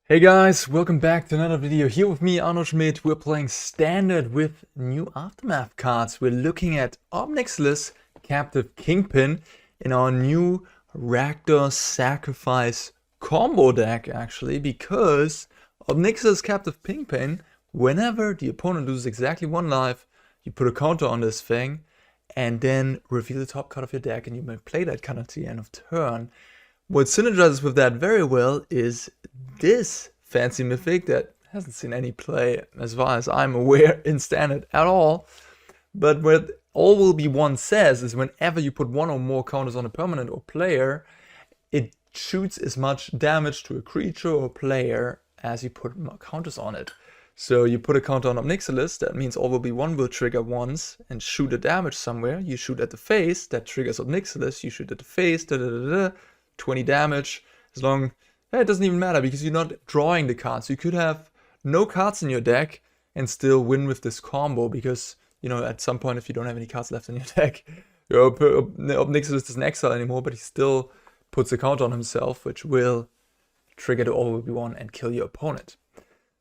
Hey guys, welcome back to another video. Here with me, Arne Schmidt. We're playing Standard with new Aftermath cards. We're looking at Ob Nixilis, Captive Kingpin in our new Rakdos Sacrifice combo deck, actually, because Ob Nixilis Captive Kingpin, whenever the opponent loses exactly one life, you put a counter on this thing and then reveal the top card of your deck, and you may play that card until the end of turn. What synergizes with that very well is this fancy mythic that hasn't seen any play as far as I'm aware in Standard at all. But what all will be one says is whenever you put one or more counters on a permanent or player, it shoots as much damage to a creature or player as you put counters on it. So you put a counter on Ob Nixilis, that means all will be one will trigger once and shoot a damage somewhere. You shoot at the face, that triggers Ob Nixilis, you shoot at the face, 20 damage, as long, it doesn't even matter because you're not drawing the cards. You could have no cards in your deck and still win with this combo because, you know, at some point if you don't have any cards left in your deck, Ob Nixilis doesn't exile anymore, but he still puts a counter on himself, which will trigger the all-will-be-one and kill your opponent.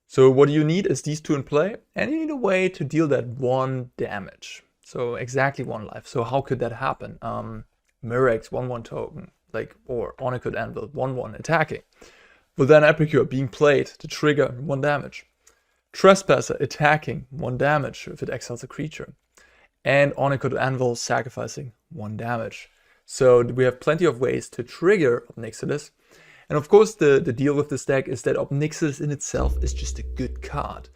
So what you need is these two in play, and you need a way to deal that one damage. So exactly one life. So how could that happen? Mirrex, 1/1 token. Or Oni-Cult Anvil, 1/1 attacking. Voldaren Epicure being played to trigger 1 damage. Trespasser attacking 1 damage if it exiles a creature. And Oni-Cult Anvil sacrificing 1 damage. So we have plenty of ways to trigger Ob Nixilis. And of course the deal with this deck is that Ob Nixilis in itself is just a good card.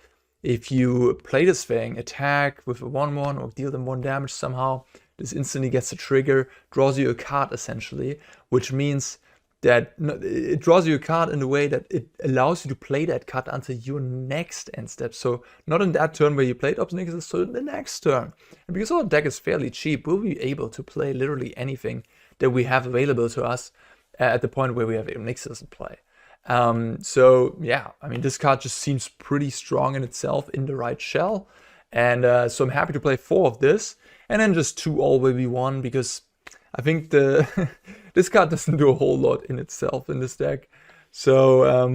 If you play this thing, attack with a 1/1 or deal them 1 damage somehow, this instantly gets a trigger, draws you a card essentially, which means that it draws you a card in a way that it allows you to play that card until your next end step. So not in that turn where you played Ob Nixilis, so in the next turn. And because our deck is fairly cheap, we'll be able to play literally anything that we have available to us at the point where we have Ob Nixilis in play. So yeah, I mean, this card just seems pretty strong in itself in the right shell. And so I'm happy to play 4 of this. And then just 2 all-will-be-one, because I think this card doesn't do a whole lot in itself in this deck. So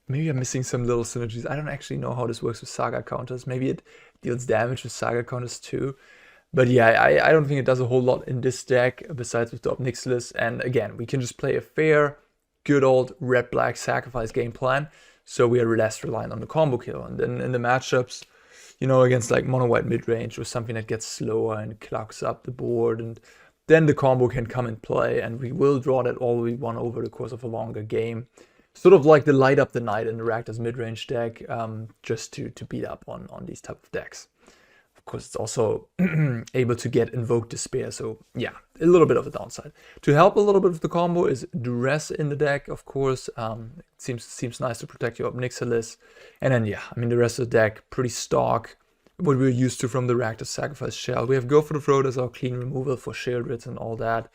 maybe I'm missing some little synergies. I don't actually know how this works with Saga counters. Maybe it deals damage with Saga counters too. But yeah, I don't think it does a whole lot in this deck besides with the Ob Nixilis. And again, we can just play a fair, good old red-black sacrifice game plan. So we are less reliant on the combo kill. And then in the matchups, you know, against like mono-white mid-range or something that gets slower and clogs up the board, and then the combo can come in play, and we will draw that all-will-be-one over the course of a longer game. Sort of like the light up the night in the Rakdos mid-range deck, just to beat up on these type of decks. Of course, it's also able to get Invoke Despair, so yeah, a little bit of a downside. To help a little bit with the combo is Duress in the deck, of course. It seems nice to protect your Ob Nixilis. And then yeah, I mean the rest of the deck, pretty stock, what we're used to from the Rakdos Sacrifice shell. We have Go for the Throat as our clean removal for Sheoldred and all that.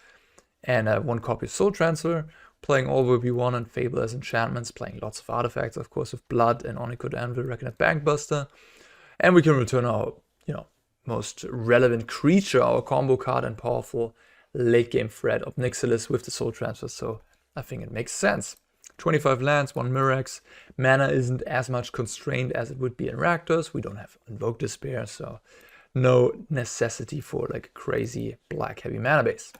And 1 copy of Soul Transfer, playing all-will-be-one and Fable as enchantments, playing lots of artifacts, of course, with Blood and Oni-Cult Anvil, Reckoner Bankbuster. And we can return our, you know, most relevant creature, our combo card, and powerful late game threat Ob Nixilis with the Soul Transfer. So I think it makes sense. 25 lands, 1 Mirrex. Mana isn't as much constrained as it would be in Rakdos. We don't have Invoke Despair, so no necessity for like a crazy black heavy mana base.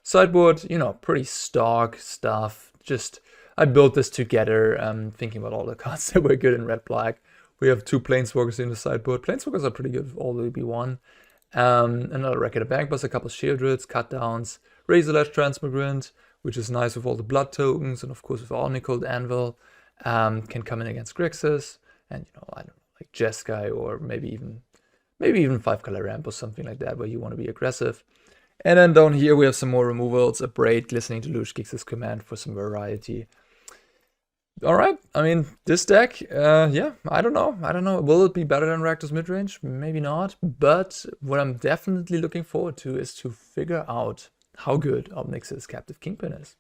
Sideboard, you know, pretty stock stuff. Just I built this together, thinking about all the cards that were good in red-black. We have 2 Planeswalkers in the sideboard. Planeswalkers are pretty good, all-will-be-one. Another Reckoner Bankbuster, a couple of Sheoldreds, cut downs, Razorlash Transmogrant, which is nice with all the blood tokens, and of course with Oni-Cult Anvil, can come in against Grixis, and you know, I don't know, like Jeskai, or maybe even 5-color ramp or something like that, where you want to be aggressive. And then down here we have some more removals, Abrade, Glistening Deluge, Grixis Command for some variety. Alright, I mean, this deck, yeah, I don't know. Will it be better than Rakdos midrange? Maybe not, but what I'm definitely looking forward to is to figure out how good Ob Nixilis Captive Kingpin is.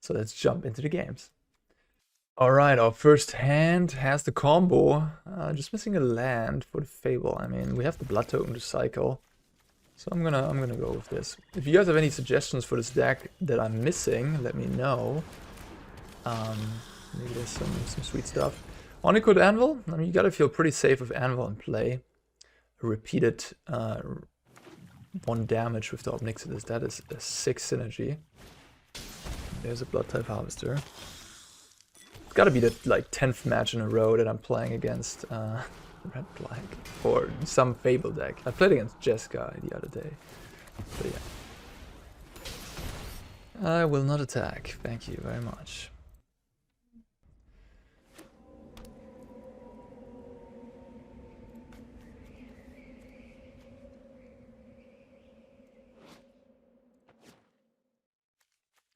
So let's jump into the games. Alright, our first hand has the combo, just missing a land for the Fable. I mean, we have the blood token to cycle, so I'm gonna go with this. If you guys have any suggestions for this deck that I'm missing, let me know. Maybe there's some sweet stuff. Oni-Cult Anvil. I mean, you gotta feel pretty safe with Anvil in play. A repeated 1 damage with the Ob Nixilis. That is a 6 synergy. There's a Bloodtithe Harvester. It's gotta be the like 10th match in a row that I'm playing against Red Black or some Fable deck. I played against Jeskai the other day. But yeah. I will not attack. Thank you very much.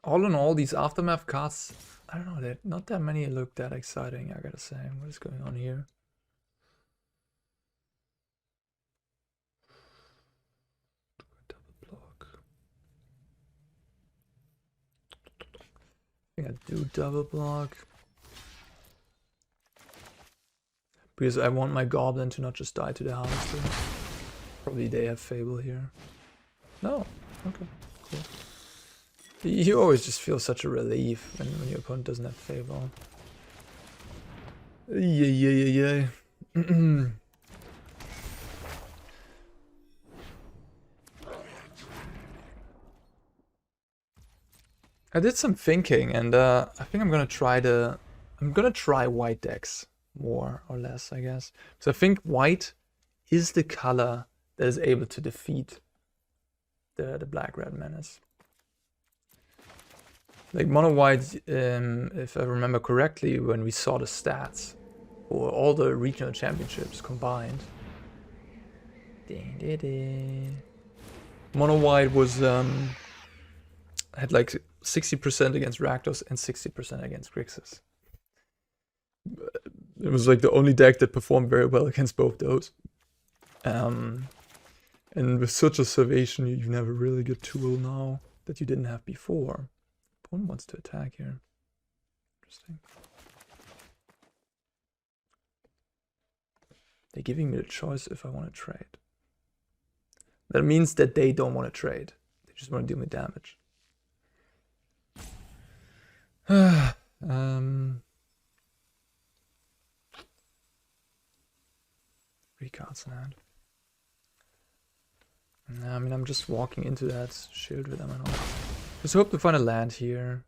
All in all, these Aftermath cards, I don't know, not that many look that exciting, I gotta say. What is going on here? Double block. I think I do double block. Because I want my Goblin to not just die to the Harvester. Probably they have Fable here. No, okay, cool. You always just feel such a relief when your opponent doesn't have Fable. Yeah. I did some thinking, and I think I'm gonna try white decks more or less, I guess. So I think white is the color that is able to defeat the black-red menace. Like mono white, if I remember correctly, when we saw the stats for all the regional championships combined, mono white was had like 60% against Rakdos and 60% against Grixis. It was like the only deck that performed very well against both those. And with such a Salvation, you have a really good tool now that you didn't have before. Opponent wants to attack here. Interesting. They're giving me the choice if I want to trade. That means that they don't want to trade. They just want to do me damage. 3 cards in hand. I mean, I'm just walking into that Sheoldred. I don't know. Just hope to find a land here,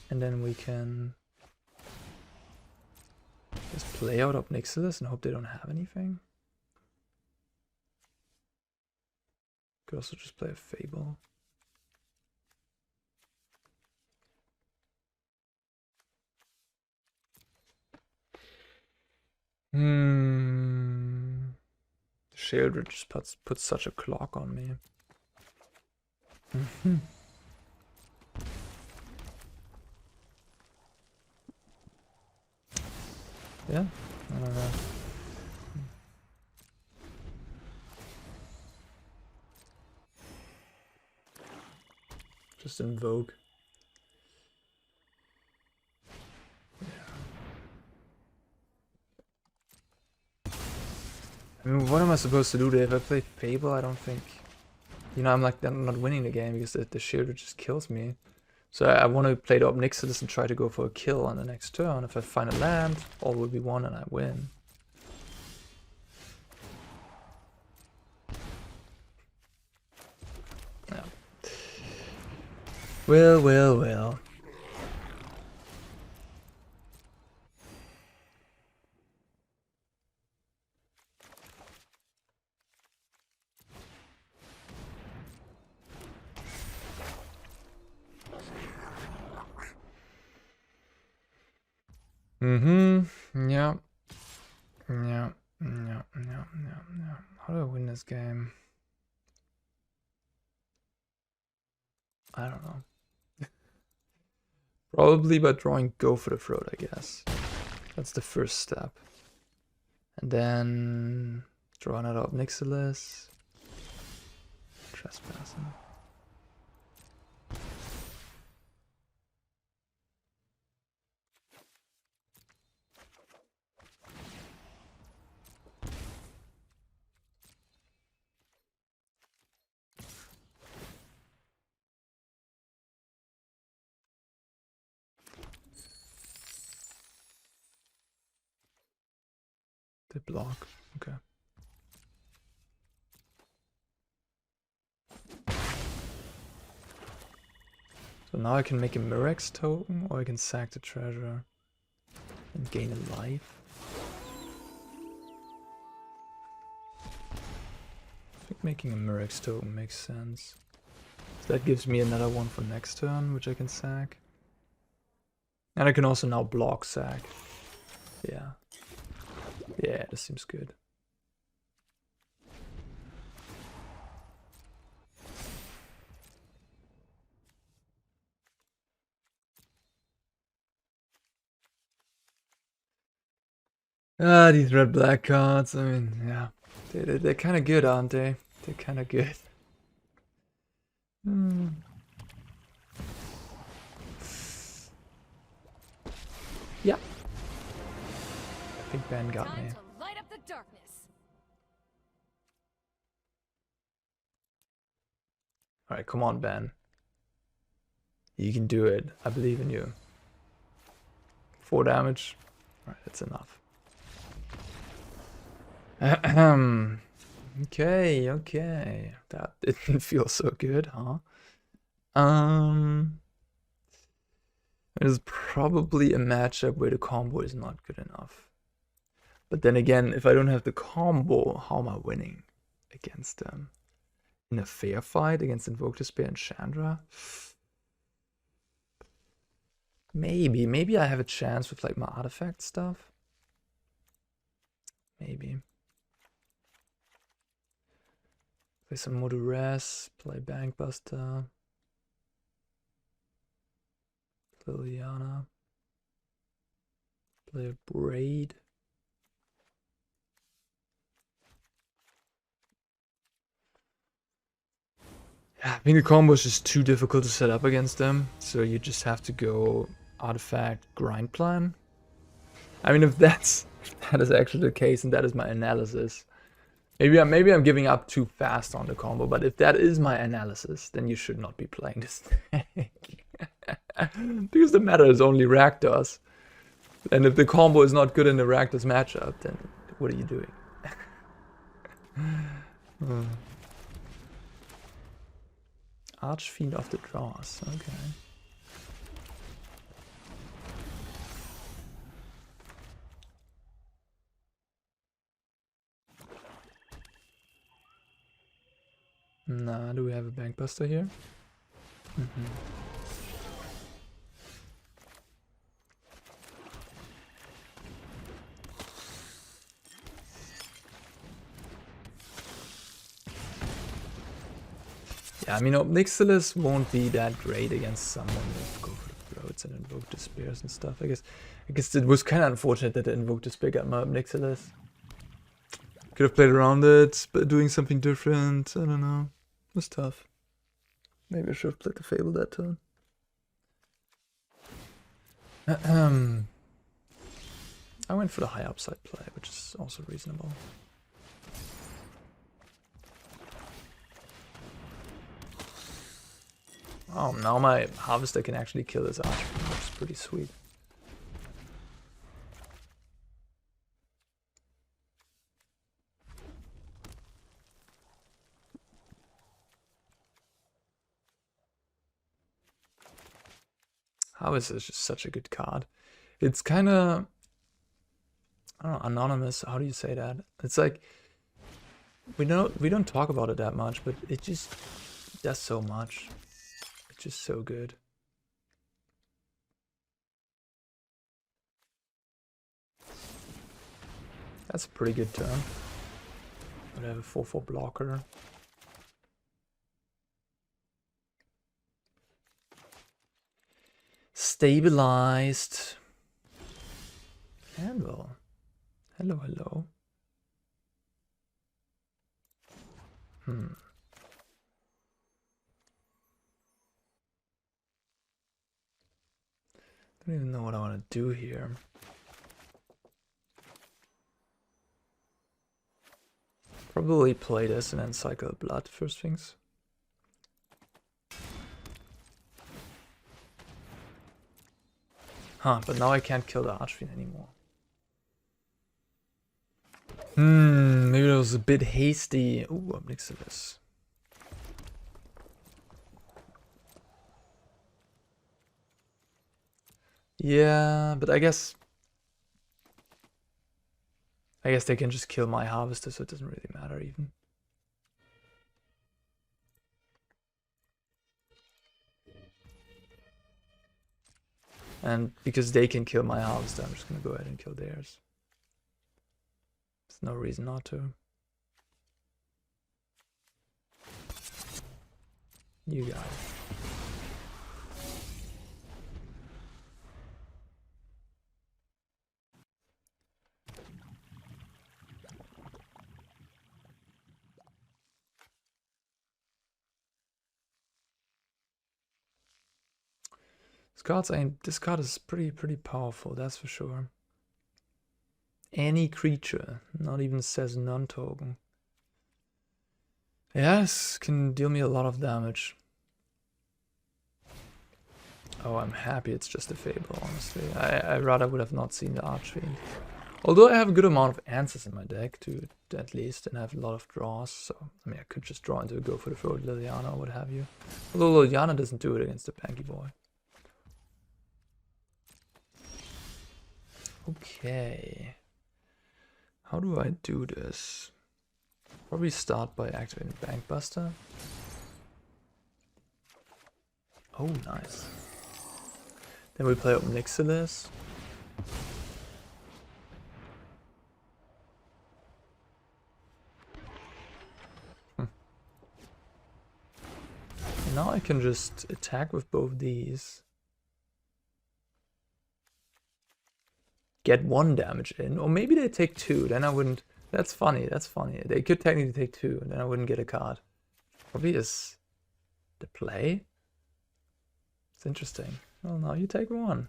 and then we can just play out Ob Nixilis and hope they don't have anything. Could also just play a Fable. Sheoldred just puts such a clock on me. Yeah, I don't know. Just invoke. I mean, what am I supposed to do there? If I play Fable, I don't think... You know, I'm not winning the game because the Sheoldred just kills me. So I want to play the Ob Nixilis and try to go for a kill on the next turn. If I find a land, all will be won and I win. Yeah. Well. Yeah. How do I win this game? I don't know. Probably by drawing Go for the Throat, I guess. That's the first step. And then draw another Ob Nixilis. Trespassing. They block. Okay. So now I can make a Mirrex token, or I can sack the treasure and gain a life. I think making a Mirrex token makes sense. So that gives me another one for next turn, which I can sack. And I can also now block sack. Yeah. Yeah, this seems good. Ah, these red-black cards, I mean, yeah. They're kind of good, aren't they? They're kind of good. Yeah. I think Ben got me. Light up the darkness. Alright, come on, Ben. You can do it. I believe in you. 4 damage. Alright, that's enough. Okay, okay. That didn't feel so good, huh? It is probably a matchup where the combo is not good enough. But then again, if I don't have the combo, how am I winning against them? In a fair fight against Invoke Despair and Chandra? Maybe I have a chance with like my artifact stuff. Maybe. Play some more Duress, play Bankbuster. Liliana. Play Abrade. Yeah, I think the combo is just too difficult to set up against them, so you just have to go artifact grind plan. I mean, if that is actually the case, and that is my analysis. Maybe I'm giving up too fast on the combo, but if that is my analysis, then you should not be playing this deck. Because the meta is only Rakdos. And if the combo is not good in the Rakdos matchup, then what are you doing? Archfiend of the Draws, okay. Nah, do we have a Bankbuster here? Yeah, I mean, Ob Nixilis won't be that great against someone that go for the floats and Invoke Despairs and stuff. I guess it was kind of unfortunate that the Invoke Despair got my Ob Nixilis. Could have played around it, but doing something different. I don't know. It was tough. Maybe I should have played the Fable that turn. I went for the high upside play, which is also reasonable. Oh, now my Harvester can actually kill this Archfiend, which is pretty sweet. Harvester is just such a good card. It's kind of, I don't know, anonymous. How do you say that? It's like we don't talk about it that much, but it just does so much. It's just so good. That's a pretty good turn. But I have a 4/4 blocker. Stabilized. Anvil. Hello, hello. Don't even know what I want to do here. Probably play this and then cycle blood first things. Huh, but now I can't kill the Archfiend anymore. Maybe that was a bit hasty. Ooh, Ob Nixilis. Yeah, but I guess they can just kill my harvester, so it doesn't really matter even. And because they can kill my harvester, I'm just gonna go ahead and kill theirs. There's no reason not to. You got it. This card is pretty powerful, that's for sure. Any creature, not even says non-token. Yes, can deal me a lot of damage. Oh, I'm happy it's just a Fable, honestly. I rather would have not seen the Archfiend. Although I have a good amount of answers in my deck, too, at least, and I have a lot of draws, so... I mean, I could just draw into a Go for the Throat Liliana or what have you. Although Liliana doesn't do it against the Panky Boy. Okay. How do I do this? Probably start by activating Bankbuster. Oh, nice. Then we play Ob Nixilis. And now I can just attack with both these. Get 1 damage in, or maybe they take 2, then I wouldn't. That's funny, that's funny. They could technically take 2, and then I wouldn't get a card. Probably is the play. It's interesting. Well, now you take 1.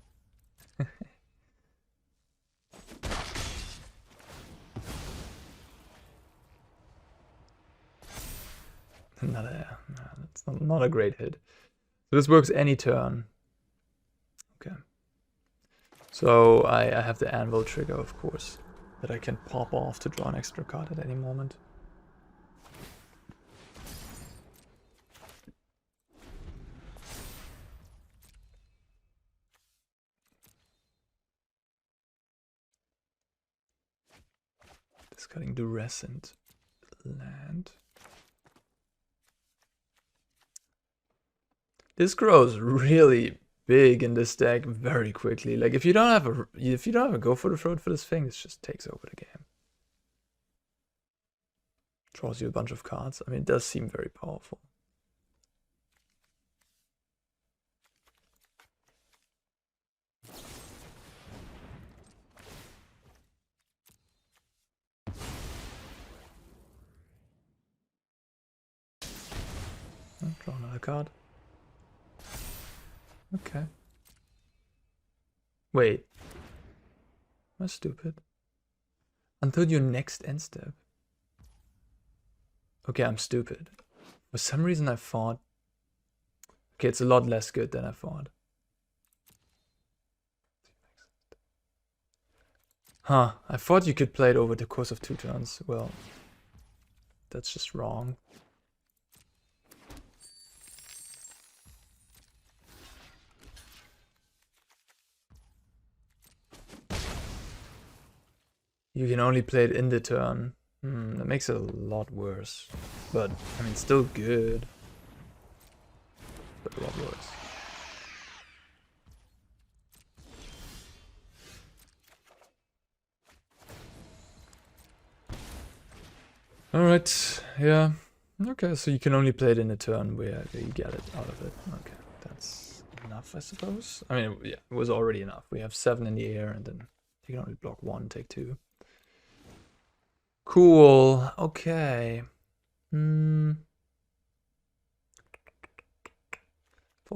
That's not a great hit. So this works any turn. Okay. So I have the Anvil trigger, of course, that I can pop off to draw an extra card at any moment. Discarding Duress and land. This grows really big in this deck very quickly. Like if you don't have a Go for the Throat for this thing, it just takes over the game. Draws you a bunch of cards. I mean, it does seem very powerful. I'll draw another card. Okay. Wait. Am I stupid? Until your next end step. Okay, I'm stupid. For some reason I thought... Okay, it's a lot less good than I thought. Huh, I thought you could play it over the course of 2 turns. Well, that's just wrong. You can only play it in the turn. That makes it a lot worse. But, I mean, still good. But a lot worse. Alright, yeah. Okay, so you can only play it in a turn where you get it out of it. Okay, that's enough, I suppose. I mean, yeah, it was already enough. We have 7 in the air, and then you can only block 1, take 2. Cool, okay. For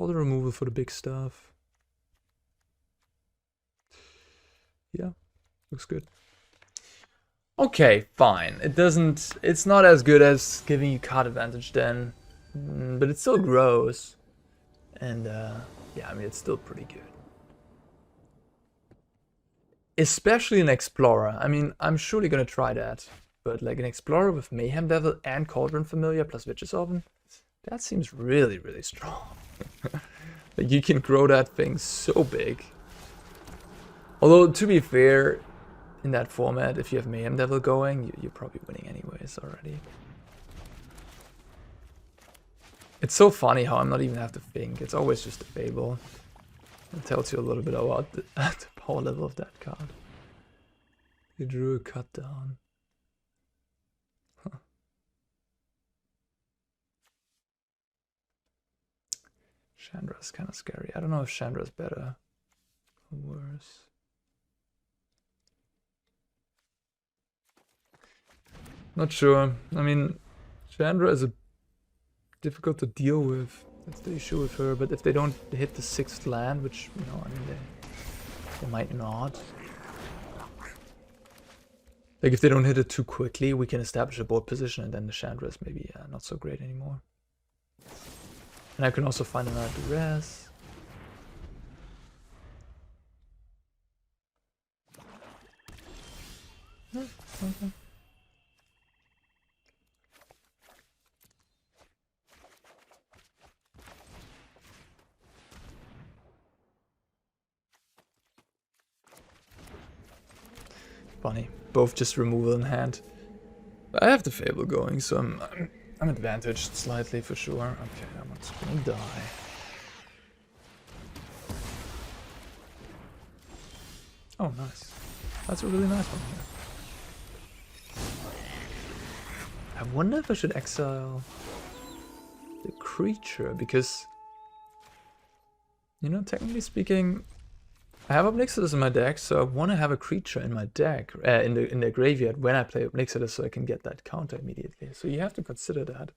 the removal for the big stuff. Yeah, looks good. Okay, fine. It's not as good as giving you card advantage then, but it still grows. And yeah, I mean, it's still pretty good. Especially an Explorer. I mean, I'm surely gonna try that. but like an Explorer with Mayhem Devil and Cauldron Familiar plus Witch's Oven, that seems really, really strong. Like you can grow that thing so big. Although, to be fair, in that format, if you have Mayhem Devil going, you're probably winning anyways already. It's so funny how I'm not even have to think. It's always just a Fable. It tells you a little bit about the power level of that card. You drew a cut down. Huh. Chandra's kind of scary. I don't know if Chandra's better or worse. Not sure. I mean, Chandra is difficult to deal with. That's the issue with her. But if they don't hit the 6th land, which, you know, I mean, they might not. Like, if they don't hit it too quickly, we can establish a board position, and then the Chandra is maybe not so great anymore. And I can also find another Duress. Okay. Funny, both just removal in hand. But I have the Fable going, so I'm advantaged slightly for sure. Okay, I'm not gonna die. Oh, nice. That's a really nice one here. I wonder if I should exile the creature, because, you know, technically speaking, I have Ob Nixilis in my deck, so I want to have a creature in my deck, in the graveyard when I play Ob Nixilis, so I can get that counter immediately. So you have to consider that.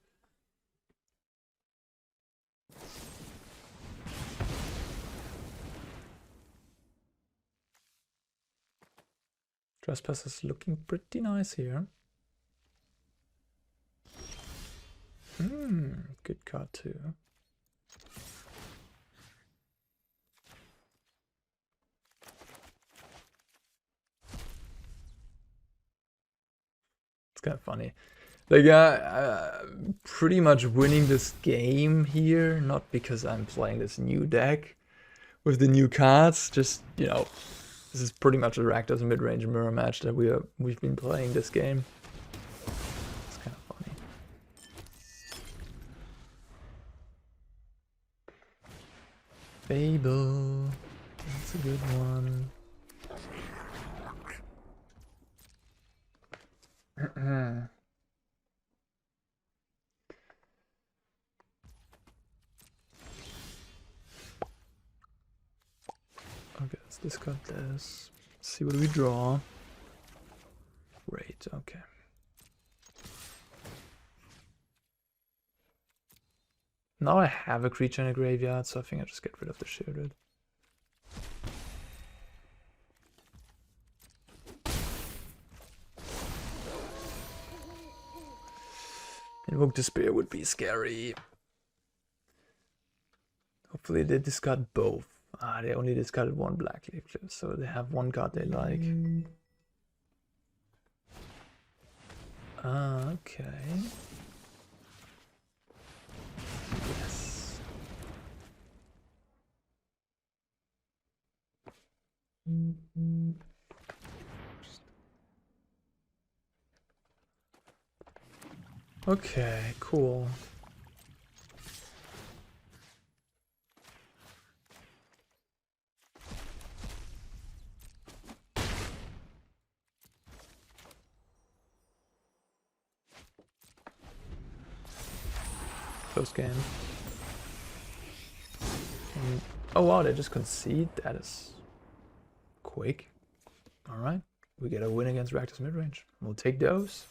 Trespasser's looking pretty nice here. Good card too. It's kind of funny. Like, pretty much winning this game here, not because I'm playing this new deck with the new cards, just, you know, this is pretty much a Rakdos mid-range mirror match that we've been playing this game. It's kind of funny. Fable, that's a good one. Okay, let's discard this. Let's see what we draw. Great, okay. Now I have a creature in a graveyard, so I think I just get rid of the Sheoldred. Invoke Despair would be scary. Hopefully they discard both. Ah, they only discarded one Blackcleave Cliffs, so they have one card they like. Okay. Yes. Okay, cool. Close game. Oh wow, they just concede? That is quick. Alright, we get a win against Rakdos midrange. We'll take those.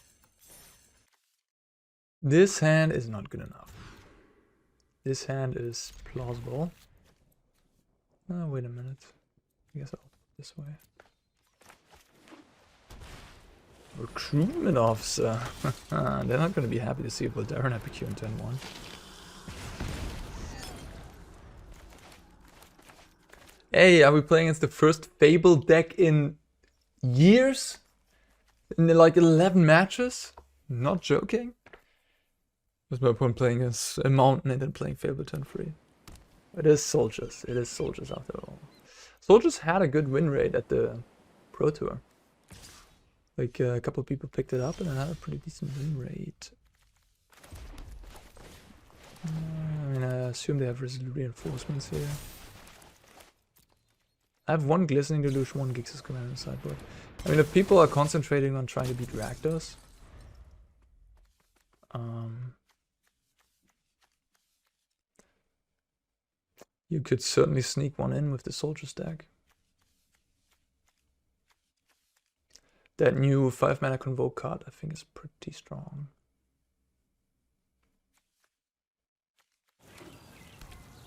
This hand is not good enough. This hand is plausible. Oh, wait a minute. I guess I'll this way. Recruitment officer. They're not going to be happy to see a Voldaren Epicure in turn 1. Hey, are we playing against the first Fable deck in years? in like 11 matches. Not joking. What's my point playing a mountain and then playing Fable turn 3? It is soldiers. It is soldiers after all. Soldiers had a good win rate at the Pro Tour. Like a couple of people picked it up and it had a pretty decent win rate. I mean, I assume they have reinforcements here. I have one Glistening Deluge, one Gix's Command on the sideboard. I mean, if people are concentrating on trying to beat Rakdos, you could certainly sneak one in with the soldier stack. That new 5-mana Convoke card, I think, is pretty strong.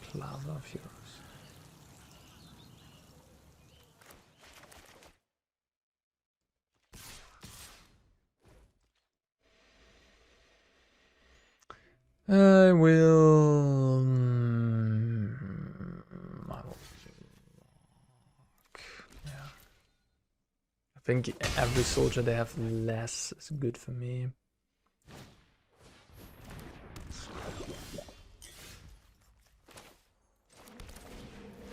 Plaza of Heroes. I will. Yeah. I think every soldier they have less is good for me.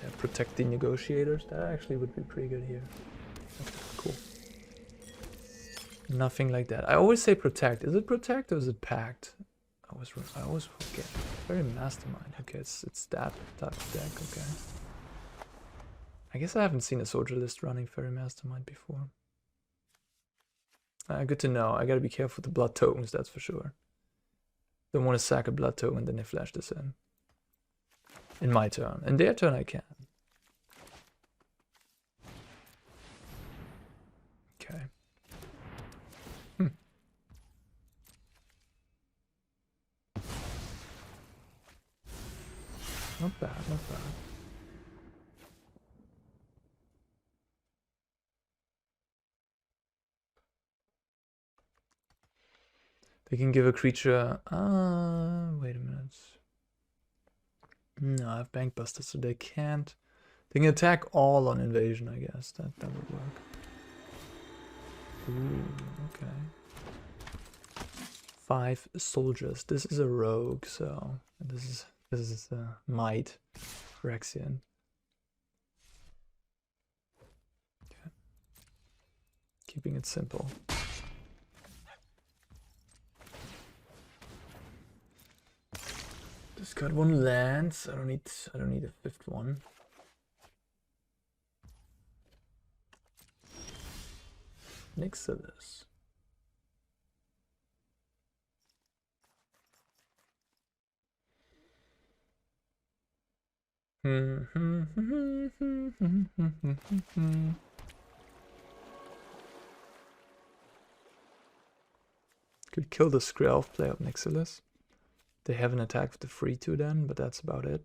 Yeah, protect the negotiators. That actually would be pretty good here. Okay, cool. Nothing like that. I always say protect. Is it protect or is it pact? I always forget. Very mastermind. Okay, it's that type of deck. Okay. I guess I haven't seen a soldier list running Fairy Mastermind before. Good to know. I gotta be careful with the blood tokens, that's for sure. Don't want to sack a blood token, then they flash this in. In my turn. In their turn, I can. Okay. Not bad, not bad. They can give a creature... wait a minute. No, I have Bankbuster, so they can't... They can attack all on invasion, I guess. That would work. Ooh, okay. 5 soldiers. This is a rogue, so... This is Might. Rexian. Okay. Keeping it simple. Just got 1 land, so I don't need a 5th one. Nixilis. Could kill the Skrelv, play up Nixilis. They have an attack with the 3/2 then, but that's about it.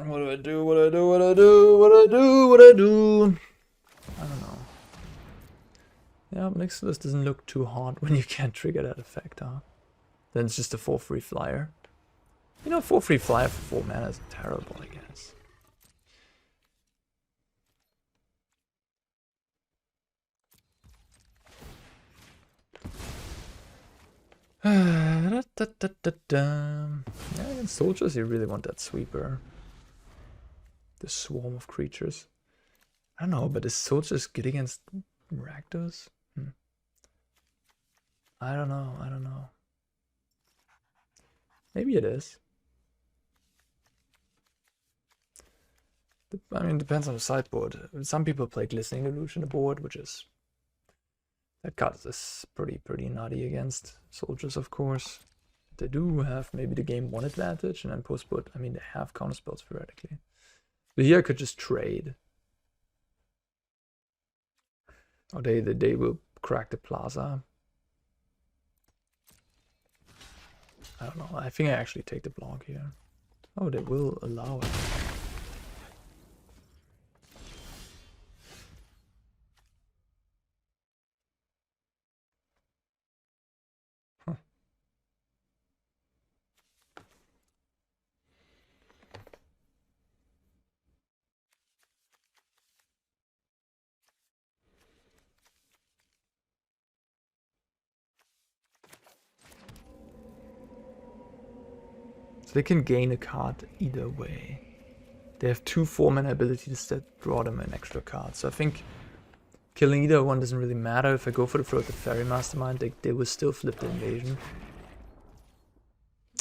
What do I do? What do I do? What do I do? What do I do? What do I do? I don't know. Yeah, Nixilis doesn't look too hard when you can't trigger that effect, huh? Then it's just a 4/3 flyer. You know, 4/3 flyer for 4 mana is terrible, I guess. Yeah, against soldiers, you really want that sweeper. The swarm of creatures. I don't know, but is soldiers good against Rakdos? I don't know. I don't know. Maybe it is. I mean, it depends on the sideboard. Some people play Glistening Deluge in the board, which is... That card is pretty nutty against soldiers, of course. They do have maybe the game 1 advantage, and then post-board, I mean, they have counterspells theoretically. But here I could just trade. Or they will crack the plaza. I don't know. I think I actually take the block here. Oh, they will allow it. So they can gain a card either way. They have 2 4-mana abilities that draw them an extra card. So I think killing either one doesn't really matter. If I go for the Floated Fairy Mastermind, they will still flip the invasion.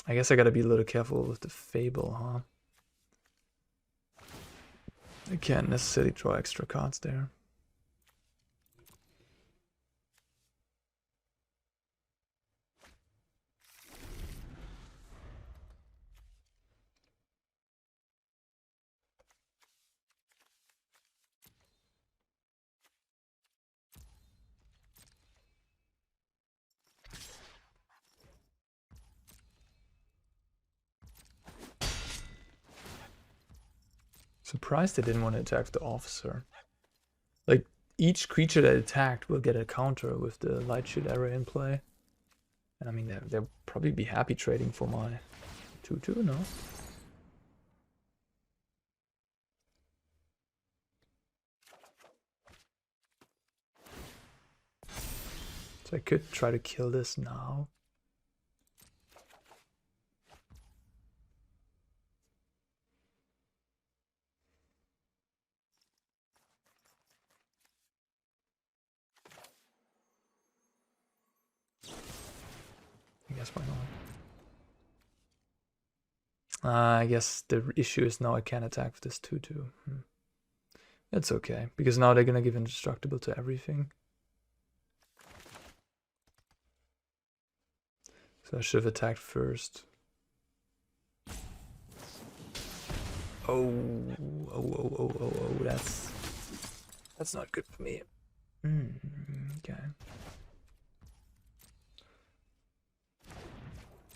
I guess I gotta be a little careful with the Fable, huh? I can't necessarily draw extra cards there. Surprised they didn't want to attack the officer. Like, each creature that attacked will get a counter with the light shield array in play. And I mean, they'll probably be happy trading for my 2/2, no? So I could try to kill this now. I guess why not? I guess the issue is now I can't attack with this 2/2. That's okay, because now they're gonna give indestructible to everything. So I should have attacked first. Oh, that's not good for me. Okay.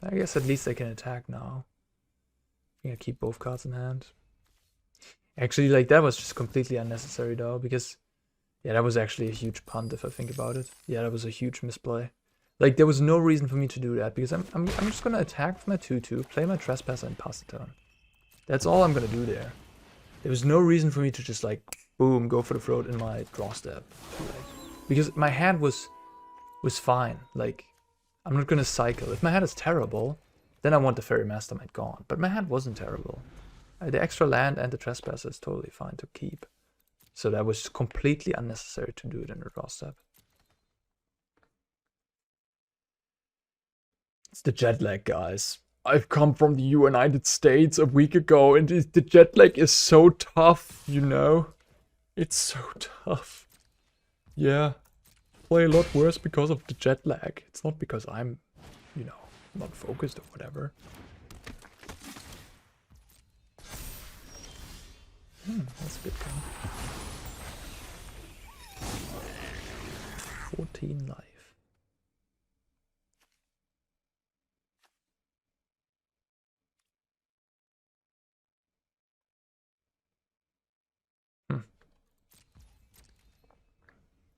I guess at least I can attack now. I'm gonna keep both cards in hand. Actually, like, that was just completely unnecessary though, because yeah, that was actually a huge punt if I think about it. Yeah, that was a huge misplay. Like, there was no reason for me to do that, because I'm just gonna attack with my 2/2, play my Trespasser, and pass the turn. That's all I'm gonna do there. There was no reason for me to just, like, boom, go for the throat in my draw step. Because my hand was fine. Like, I'm not gonna cycle. If my hand is terrible, then I want the Fairy Mastermind gone. But my hand wasn't terrible. The extra land and the Trespasser is totally fine to keep. So that was completely unnecessary to do it in the draw step. It's the jet lag, guys. I've come from the United States a week ago, and the jet lag is so tough, you know? It's so tough. Yeah. Play a lot worse because of the jet lag. It's not because I'm, you know, not focused or whatever. That's a bit good. 14 life.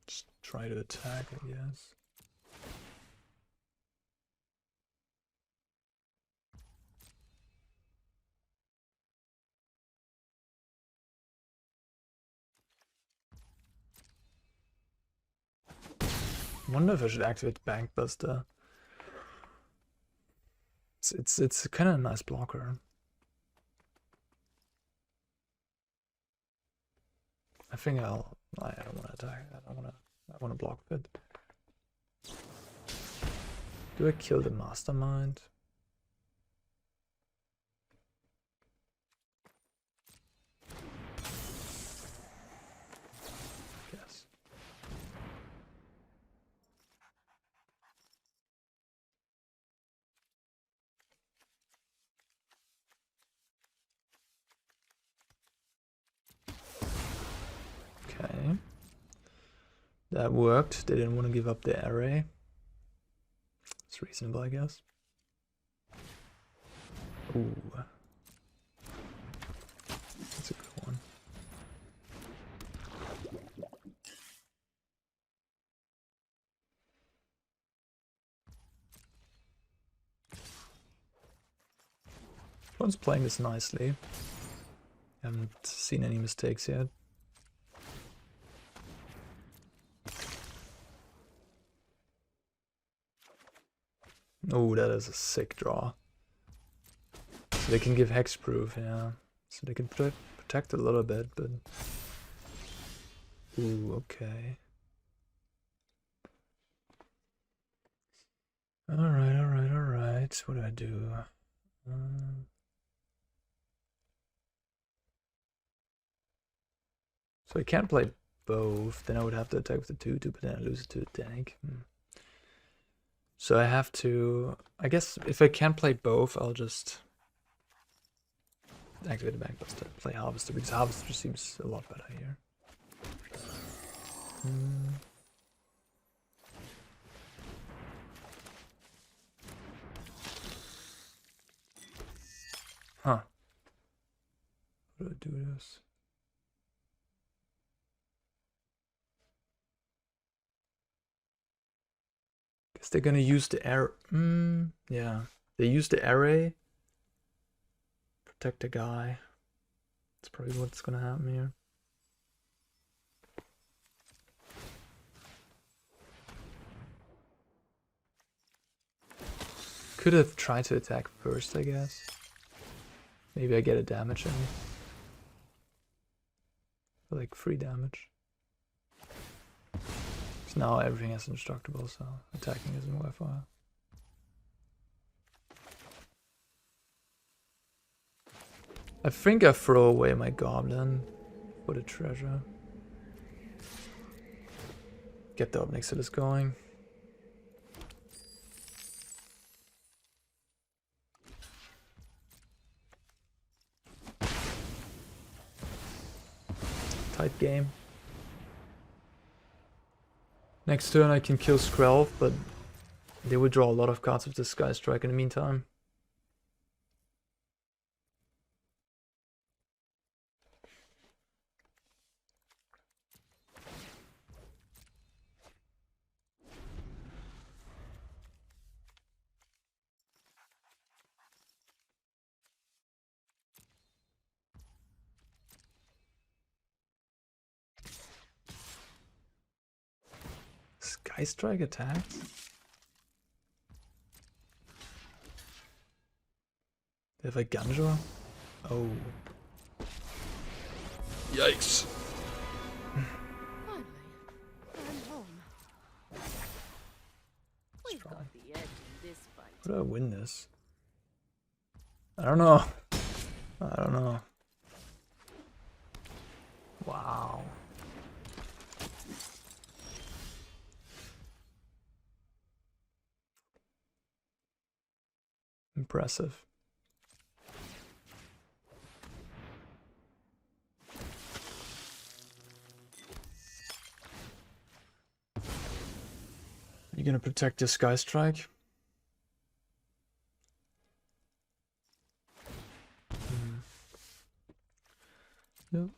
Just try to attack, I guess. I wonder if I should activate Bankbuster. It's kind of a nice blocker. I think I don't want to attack. I want to block it. Do I kill the Mastermind? Yes. Okay. That worked. They didn't want to give up the array. It's reasonable, I guess. Ooh. That's a good one. One's playing this nicely. Haven't seen any mistakes yet. Oh, that is a sick draw. So they can give hexproof, yeah. So they can protect a little bit, but... Ooh, okay. Alright, alright, alright. What do I do? So I can't play both. Then I would have to attack with the 2-2, but then I lose it to the tank. So I have to... I guess if I can't play both, I'll just... activate the Bankbuster, play Harvester, because Harvester seems a lot better here. Huh. How do I do this? Guess they're gonna use the array. Yeah. They use the array. Protect the guy. That's probably what's gonna happen here. Could have tried to attack first, I guess. Maybe I get a damage in. Like 3 damage. So now everything is indestructible, so attacking isn't worthwhile. I think I throw away my goblin for the treasure. Get the Ob Nixilis going. Tight game. Next turn I can kill Skrelv, but they will draw a lot of cards with this Sky Strike in the meantime. Sky Strike attacked? They have a Gunjor? Oh. Yikes. Finally, I'm home. We've got the edge in this fight. How do I win this? I don't know. I don't know. Wow. Impressive. You gonna protect your Sky Strike? Yep.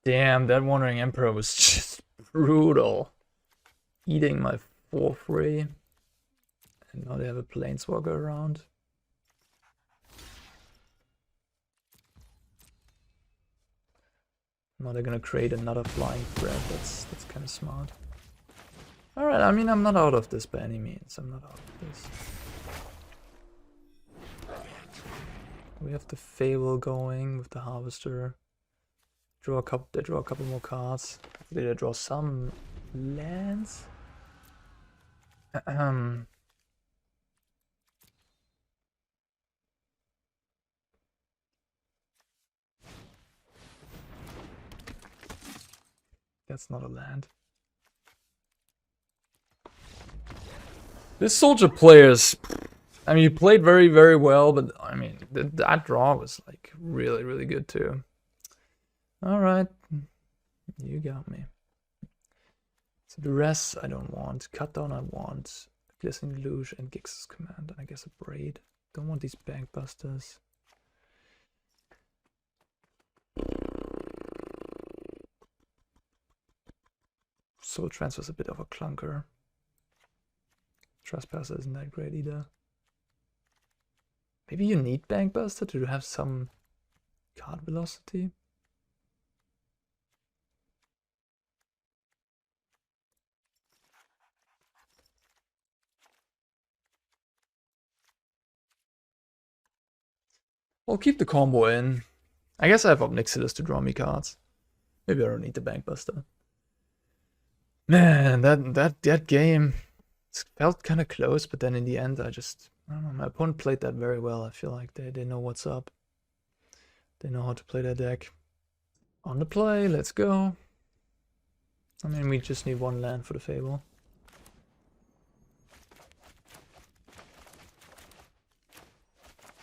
Damn, that Wandering Emperor was just brutal. Eating my 4-3. And now they have a Planeswalker around. Now they're gonna create another flying threat. That's kind of smart. Alright, I mean, I'm not out of this by any means. I'm not out of this. We have the Fable going with the Harvester. They draw a couple more cards. Hopefully they draw some lands. That's not a land. This Soldier players, I mean, you played very, very well, but I mean, that draw was like really, really good too. Alright, you got me. So Duress I don't want, Cut Down I want, Glistening Deluge and Gix's Command, and I guess Abrade. Don't want these Bankbusters. Soul Transfer is a bit of a clunker. Trespasser isn't that great either. Maybe you need Bankbuster to have some card velocity. I'll keep the combo in. I guess I have Ob Nixilis to draw me cards. Maybe I don't need the Bankbuster. Man, that game felt kind of close, but then in the end, I don't know. My opponent played that very well. I feel like they know what's up. They know how to play their deck. On the play, let's go. I mean, we just need one land for the Fable.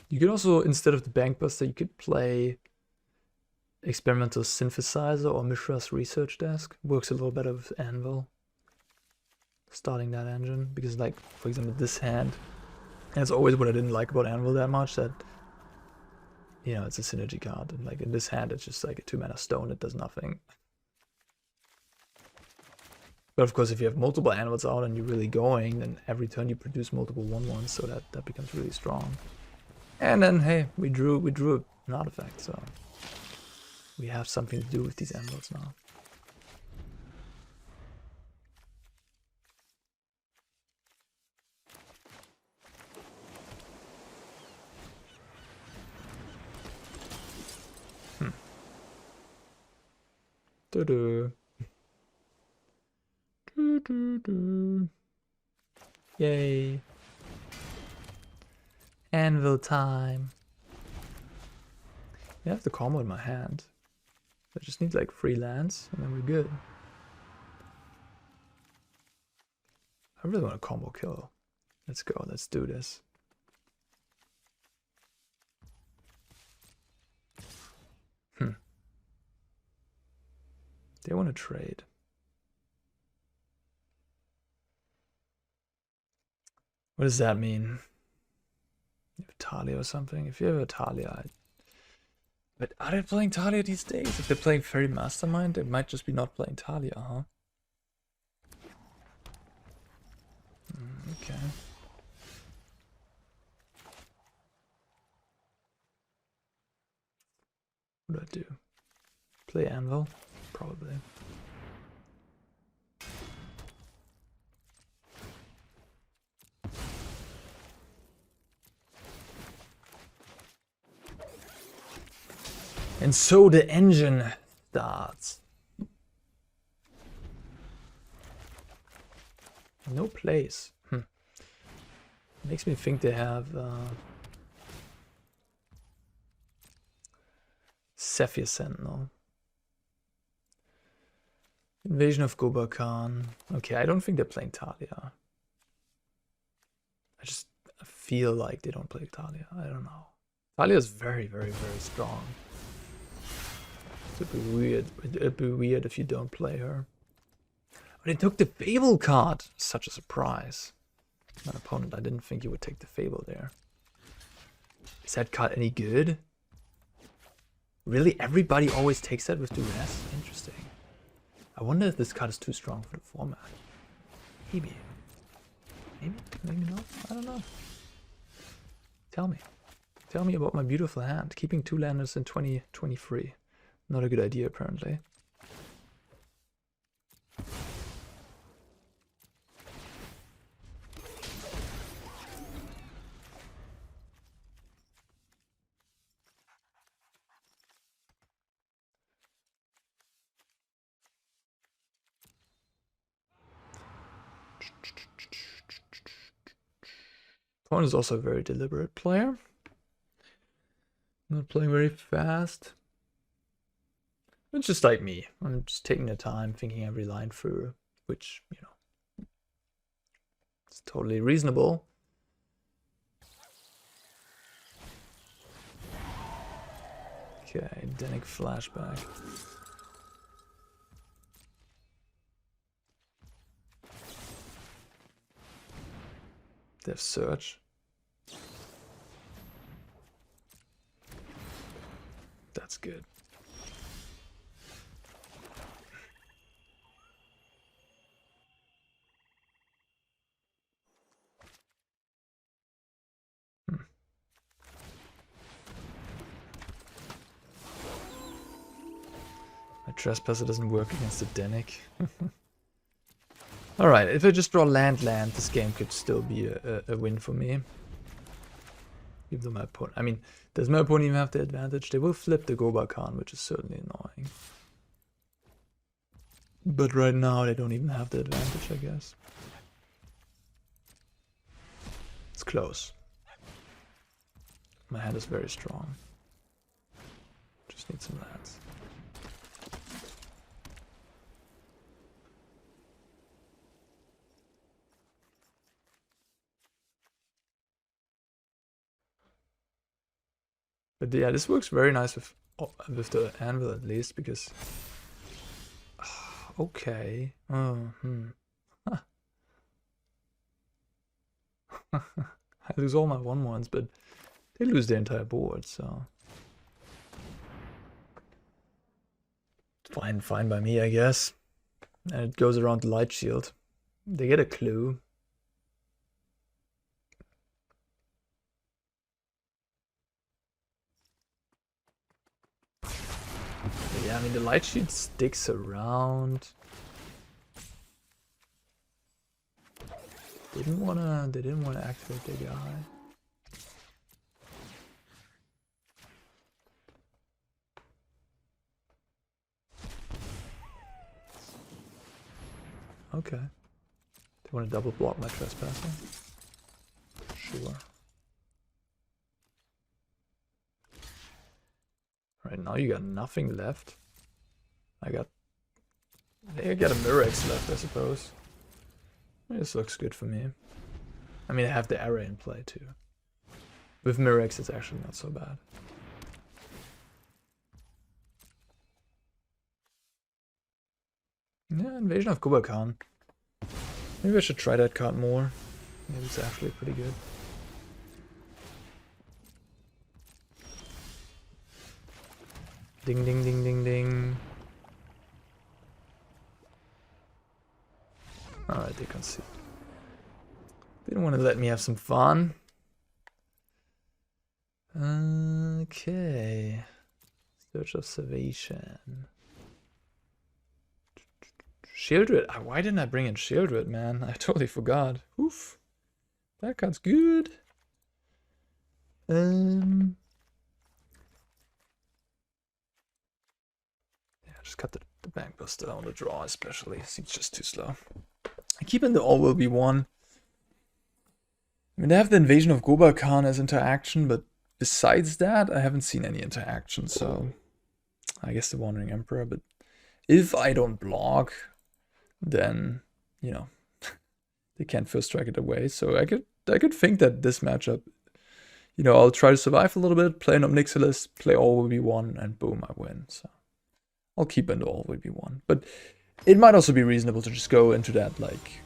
You could also, instead of the Bankbuster, you could play Experimental Synthesizer or Mishra's Research Desk. Works a little better with Anvil. Starting that engine, because like, for example, this hand, and it's always what I didn't like about Anvil that much, that, you know, it's a synergy card, and like in this hand it's just like a 2-mana stone that does nothing. But of course, if you have multiple Anvils out and you're really going, then every turn you produce multiple 1/1s, so that becomes really strong. And then hey, we drew an artifact, so we have something to do with these Anvils now. Do-do. Do-do-do. Yay. Anvil time. I have the combo in my hand. I just need like 3 lands and then we're good. I really want a combo kill. Let's go, let's do this. They want to trade. What does that mean? You have Talia or something? If you have a Talia, but are they playing Talia these days? If they're playing Fairy Mastermind, they might just be not playing Talia, huh? Okay. What do I do? Play Anvil? Probably. And so the engine starts. No place. Makes me think they have Sapphire Sentinel. Invasion of Gobarkhan. Okay, I don't think they're playing Talia. I just feel like they don't play Talia. I don't know. Talia is very, very, very strong. It'd be weird. It'd be weird if you don't play her. But they took the Fable card. Such a surprise. My opponent, I didn't think he would take the Fable there. Is that card any good? Really? Everybody always takes that with Duress? Interesting. I wonder if this card is too strong for the format. Maybe. Maybe not. I don't know. Tell me. Tell me about my beautiful hand. Keeping 2 landers in 2023. Not a good idea, apparently. Opponent is also a very deliberate player. Not playing very fast. It's just like me. I'm just taking the time, thinking every line through, which, you know, it's totally reasonable. Okay, Denic Flashback. They have Search. That's good. Trespasser doesn't work against the Denic. Alright, if I just draw land, this game could still be a win for me. Even though my opponent... I mean, does my opponent even have the advantage? They will flip the Gobakan, which is certainly annoying. But right now they don't even have the advantage, I guess. It's close. My hand is very strong. Just need some lands. But yeah, this works very nice with the Anvil at least, because... okay. Oh, I lose all my 1/1s, but they lose their entire board, so... Fine by me, I guess. And it goes around the light shield. They get a clue. Yeah, I mean the light shield sticks around. They didn't wanna activate the guy. Okay. They wanna double block my Trespasser? Sure. Right now you got nothing left. They got a Mirrex left, I suppose. This looks good for me. I mean, I have the array in play too. With Mirrex, it's actually not so bad. Yeah, Invasion of Gobakan. Maybe I should try that card more. Maybe it's actually pretty good. Ding ding ding ding ding. Alright, they concede. They don't want to let me have some fun. Okay. Search Observation. Sheoldred. Why didn't I bring in Sheoldred, man? I totally forgot. Oof. That card's good. Just cut the Bankbuster on the draw, especially. Seems just too slow. I keep in the all will be one. I mean, they have the Invasion of Gobakan as interaction, but besides that, I haven't seen any interaction, so I guess the Wandering Emperor. But if I don't block, then, you know, they can't first strike it away. So I could think that this matchup, you know, I'll try to survive a little bit, play an Ob Nixilis, play all will be one, and boom, I win. So I'll keep into all will be one. But it might also be reasonable to just go into that, like,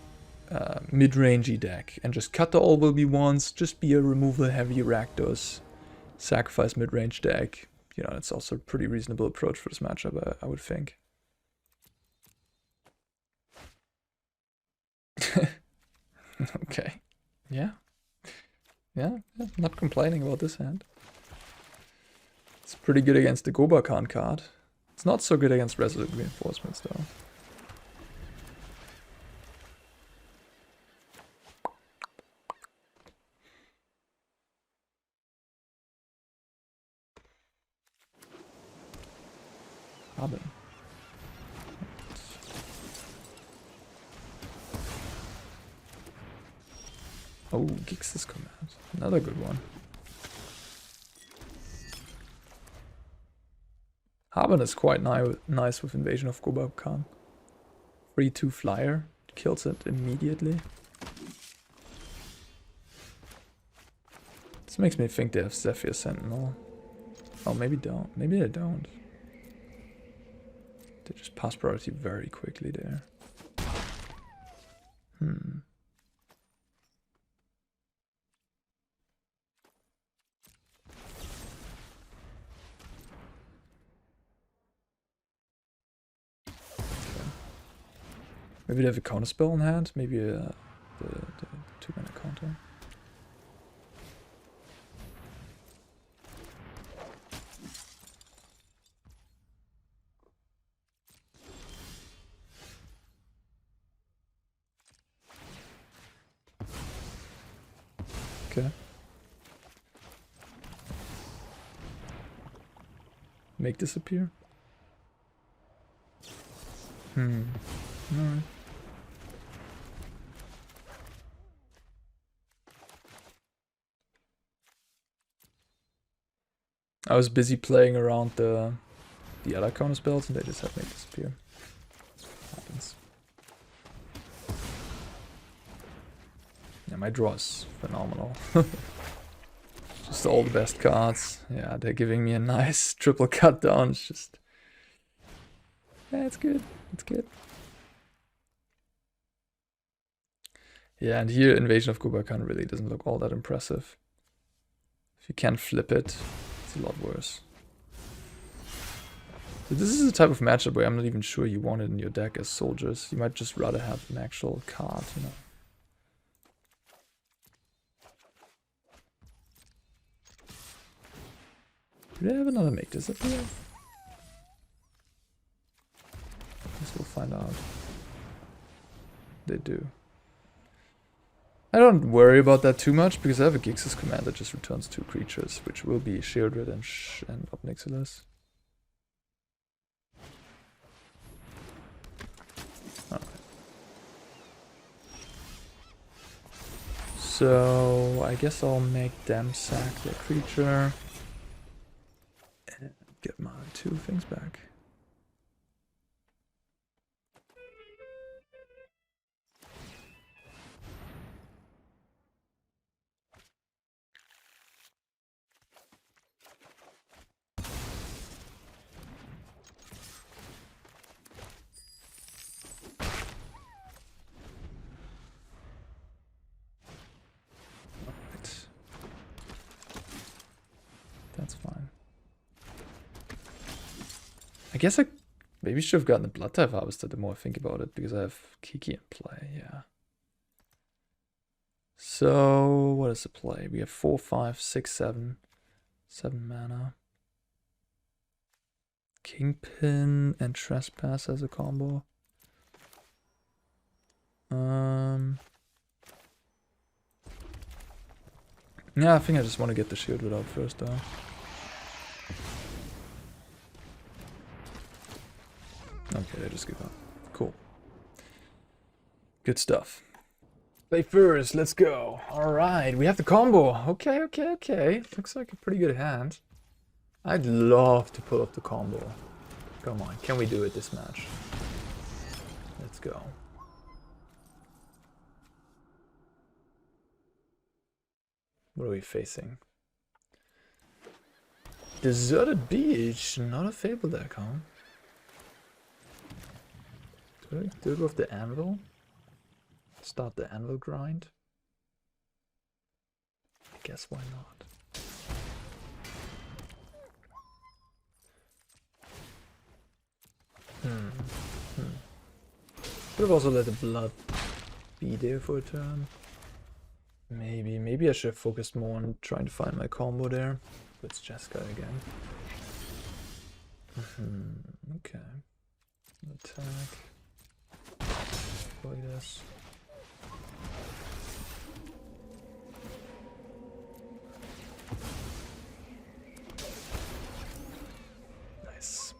mid-rangey deck and just cut the all will be ones, just be a removal heavy Rakdos, sacrifice mid-range deck. You know, it's also a pretty reasonable approach for this matchup, I would think. Okay. Yeah. Yeah, not complaining about this hand. It's pretty good against the Gobakan card. It's not so good against Resolute Reinforcements, though. Robin. Oh, Gix's command. Another good one. Harbin is quite nice with Invasion of Gobakan. 3/2 flyer. Kills it immediately. This makes me think they have Zephyr Sentinel. Oh, maybe don't. Maybe they don't. They just pass priority very quickly there. Maybe they have a counter spell in hand. Maybe the 2-mana counter. Okay. Make disappear? Alright. I was busy playing around the other counter spells and they just had make disappear. Happens. Yeah, my draw is phenomenal. Just all the best cards. Yeah, they're giving me a nice triple cut down. It's just... yeah, it's good. It's good. Yeah, and here Invasion of Kubakan really doesn't look all that impressive. If you can't flip it, it's a lot worse. So this is a type of matchup where I'm not even sure you want it in your deck as soldiers. You might just rather have an actual card, you know. Do they have another make disappear? Guess we'll find out. They do. I don't worry about that too much because I have a Gix's command that just returns 2 creatures, which will be Sheoldred and Ob Nixilis. Alright. So I guess I'll make them sack their creature. Get my 2 things back. Alright. That's fine. I guess I maybe should have gotten the Bloodtithe Harvester the more I think about it, because I have Kiki in play, yeah. So, what is the play? We have 4, 5, 6, 7. 7 mana. Kingpin and Trespass as a combo. Yeah, I think I just want to get the Sheoldred out first, though. Okay, they just give up. Cool. Good stuff. Play first, let's go. Alright, we have the combo. Okay. Looks like a pretty good hand. I'd love to pull up the combo. Come on, can we do it this match? Let's go. What are we facing? Deserted Beach, not a Fable deck, huh? Do it with the Anvil? Start the Anvil grind? I guess why not? Could have also let the blood be there for a turn. Maybe I should have focused more on trying to find my combo there. It's Jessica again. Okay. Attack. Like this. Nice.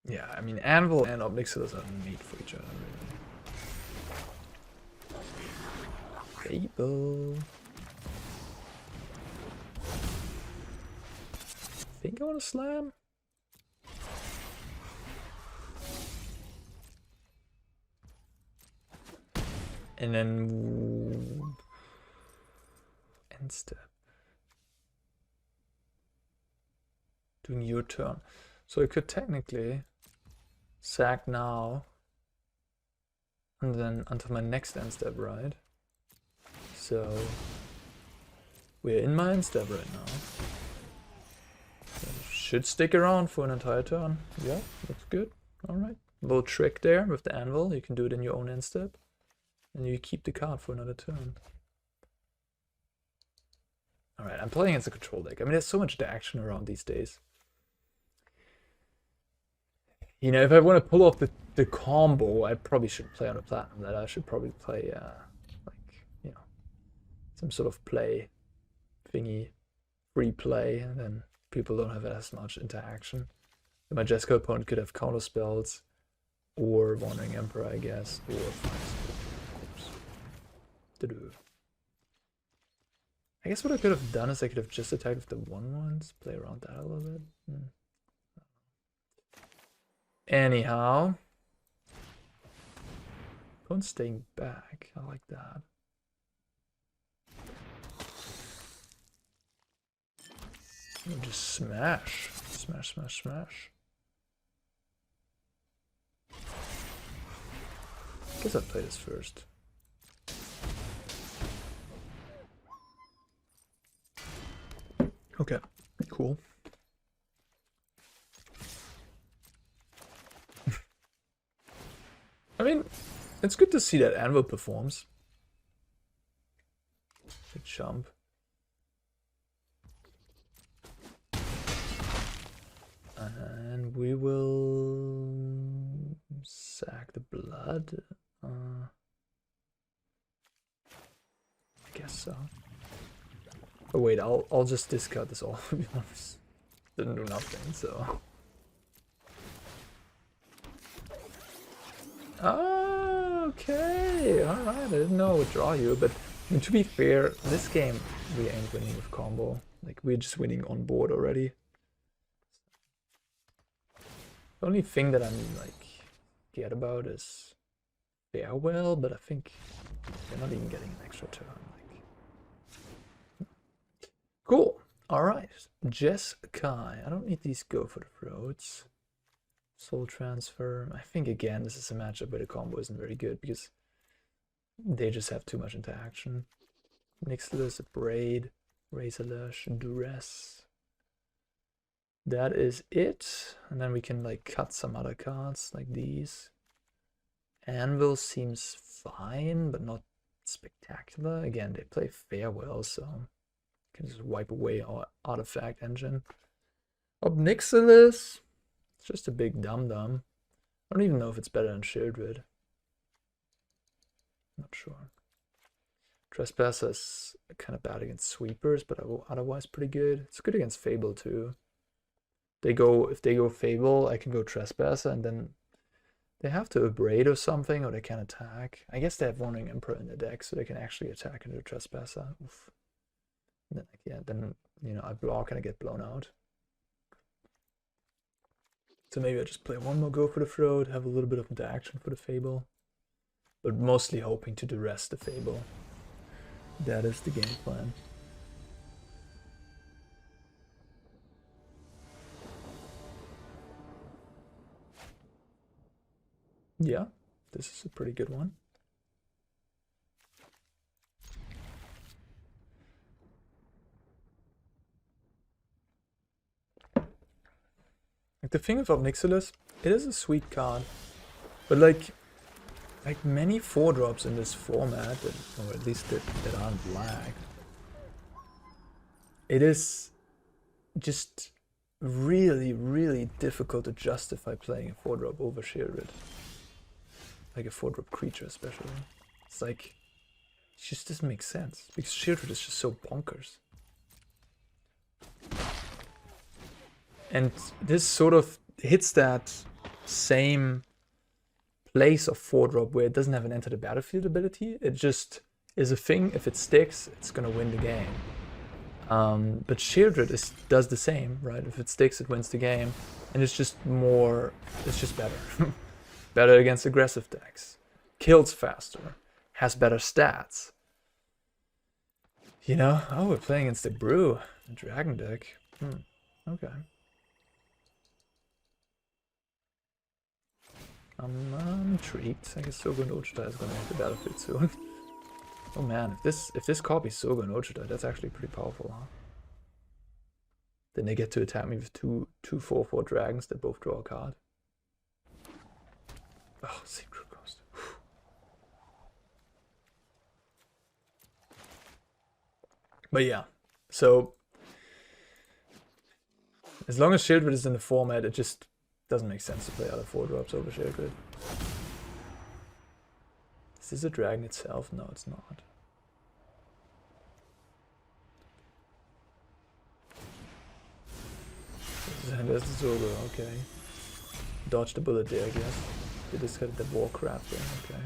Yeah, I mean, Anvil and Ob Nixilis are made for each other, really. Fable. I think I want to slam. And then end step. Doing your turn. So I could technically sack now and then until my next end step, right? So we're in my end step right now. So should stick around for an entire turn. Yeah, that's good. Alright. A little trick there with the anvil. You can do it in your own end step. And you keep the card for another turn. Alright, I'm playing as a control deck. I mean, there's so much action around these days. You know, if I want to pull off the combo, I probably shouldn't play on a platinum. That I should probably play like, you know, some sort of play thingy, free play, and then people don't have as much interaction. My Jesko opponent could have counter spells, or Wandering Emperor, I guess, or I guess what I could have done is I could have just attacked with the 1/1s, play around that a little bit. Anyhow, opponent staying back. I like that. Just smash, smash, smash, smash. Guess I'll play this first. Okay, cool. I mean, it's good to see that Anvil performs. Good jump. And we will sack the blood. I guess so. Oh wait, I'll just discard this all, to be honest. Didn't do nothing, so. Okay, alright, I didn't know I would draw you, but I mean, to be fair, this game we ain't winning with combo. Like, we're just winning on board already. The only thing that I'm like scared about is farewell, but I think they're not even getting an extra turn. Like, cool. All right, Jess Kai. I don't need these go for the throats. Soul transfer. I think again this is a matchup where the combo isn't very good because they just have too much interaction. Nixilis, Abrade, Razorlash, Duress. That is it, and then we can like cut some other cards like these. Anvil seems fine, but not spectacular. Again, they play farewell, so can just wipe away our artifact engine. Ob Nixilis, it's just a big dum-dum. I don't even know if it's better than Sheoldred. Not sure. Trespasser is kind of bad against sweepers, but otherwise pretty good. It's good against Fable too. If they go Fable, I can go Trespasser, and then they have to Abrade or something, or they can attack. I guess they have Wandering Emperor in the deck, so they can actually attack into Trespasser. Oof. And then, yeah, then you know I block and I get blown out. So maybe I just play one more go for the throat, have a little bit of interaction for the Fable, but mostly hoping to duress the Fable. That is the game plan. Yeah, this is a pretty good one. Like the thing with Ob Nixilis, it is a sweet card, but like many 4-drops in this format, or at least that aren't black, it is just really, really difficult to justify playing a 4-drop over Sheoldred. Like a 4-drop creature especially. It's like, it just doesn't make sense, because Sheoldred is just so bonkers. And this sort of hits that same place of 4-drop where it doesn't have an enter the battlefield ability. It just is a thing. If it sticks, it's gonna win the game. But Sheoldred does the same, right? If it sticks, it wins the game, and it's just more. It's just better, better against aggressive decks, kills faster, has better stats. You know? Oh, we're playing against the Brew, a dragon deck. Okay. I'm intrigued. I guess Shogun Ochita is going to hit the battlefield soon. Oh man, if this copies Shogun Ochita, that's actually pretty powerful, huh? Then they get to attack me with two 4/4 dragons that both draw a card. Oh, Secret Ghost. But yeah, so as long as Sheoldred is in the format, it just Doesn't make sense to play other 4-drops over Sheoldred. Is this a dragon itself? No, it's not. And there's the Zogo, okay. Dodged the bullet there, I guess. They discarded the war crap there, okay.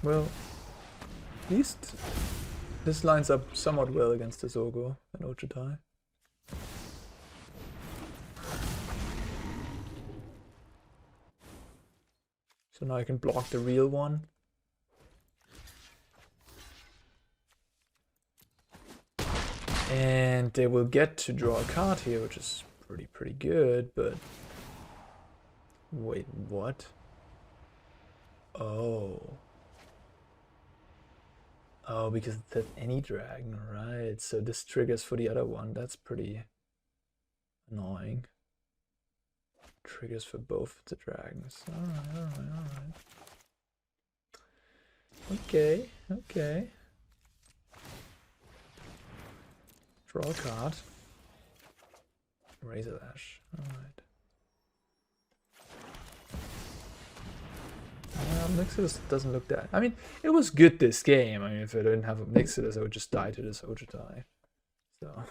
Well, at least this lines up somewhat well against the Zogo and Ojutai. So now I can block the real one. And they will get to draw a card here, which is pretty good, but... Wait, what? Oh. Oh, because it said any dragon, right? So this triggers for the other one. That's pretty annoying. Triggers for both of the dragons. Alright. Okay. Draw a card. Razorlash. Alright. Ob Nixilis doesn't look that. I mean, it was good this game. I mean, if I didn't have Ob Nixilis, I would just die to this Ojutai. So,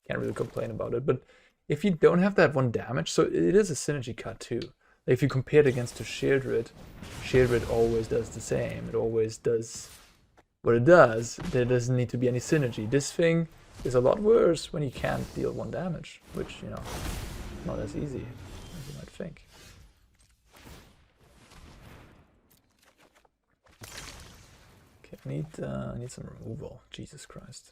can't really complain about it. But if you don't have that 1 damage, so it is a synergy card too. Like if you compare it against to Sheoldred, Sheoldred always does the same. It always does what it does. There doesn't need to be any synergy. This thing is a lot worse when you can't deal 1 damage, which, you know, not as easy as you might think. Okay, I need some removal. Jesus Christ.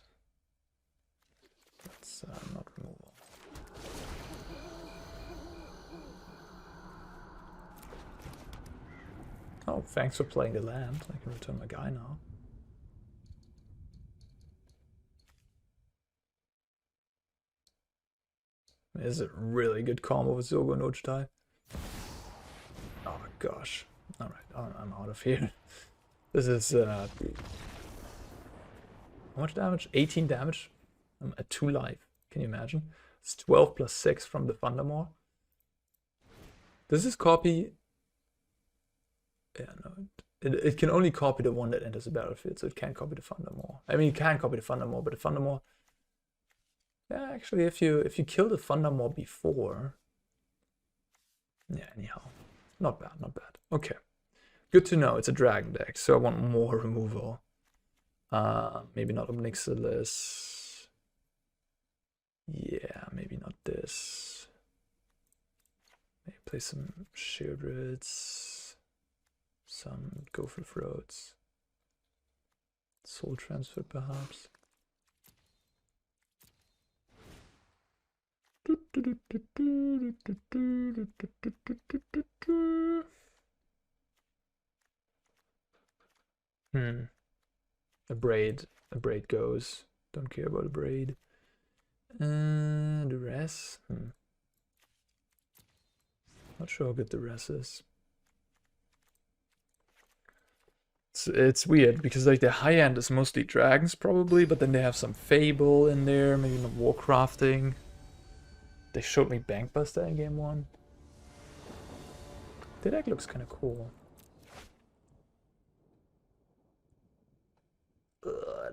That's not removal. Oh, thanks for playing the land. I can return my guy now. This is a really good combo with Zogo and Ojutai. Oh gosh. Alright, I'm out of here. This is how much damage? 18 damage. I'm at 2 life. Can you imagine? It's 12 plus 6 from the Thundermaw. Does this copy? Yeah, no. It can only copy the one that enters the battlefield, so it can't copy the Thundermaw. I mean, it can copy the Thundermaw, but the Thundermaw... Yeah, actually, if you kill the Thundermaw before... Yeah, anyhow. Not bad. Okay. Good to know. It's a dragon deck, so I want more removal. Maybe not Ob Nixilis. Yeah, maybe not this. Maybe play some Sheoldreds. Some Gopher Throats. Soul Transfer, perhaps. Abrade goes. Don't care about Abrade. Duress. Not sure how good Duress is. It's weird because like the high end is mostly dragons probably, but then they have some Fable in there, maybe not warcrafting. They showed me Bankbuster in game 1. The deck looks kind of cool.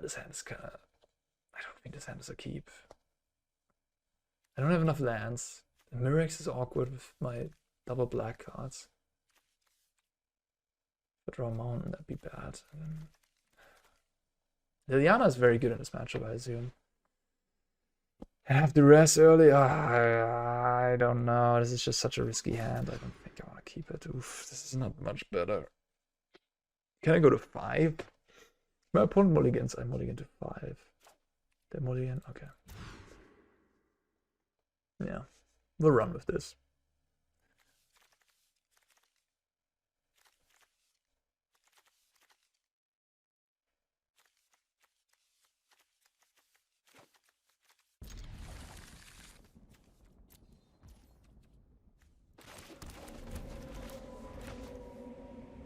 This hand is kind of... I don't think this hand is a keep. I don't have enough lands. Mirrex is awkward with my double black cards. If I draw a mountain, that'd be bad. Liliana is very good in this matchup, I assume. Have the rest early? I don't know. This is just such a risky hand. I don't think I want to keep it. Oof, this is not much better. Can I go to 5? My opponent mulligans. I mulligan to 5. They mulligan? Okay. Yeah. We'll run with this.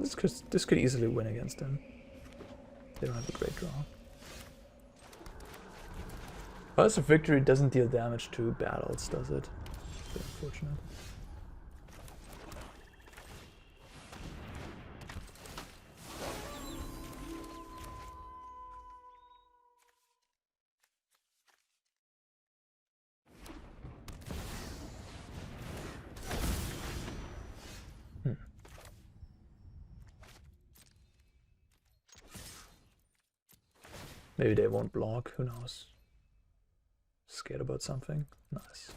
This could easily win against them. They don't have a great draw. Pulse of Victory doesn't deal damage to battles, does it? It's unfortunate. Maybe they won't block, who knows. Scared about something? Nice.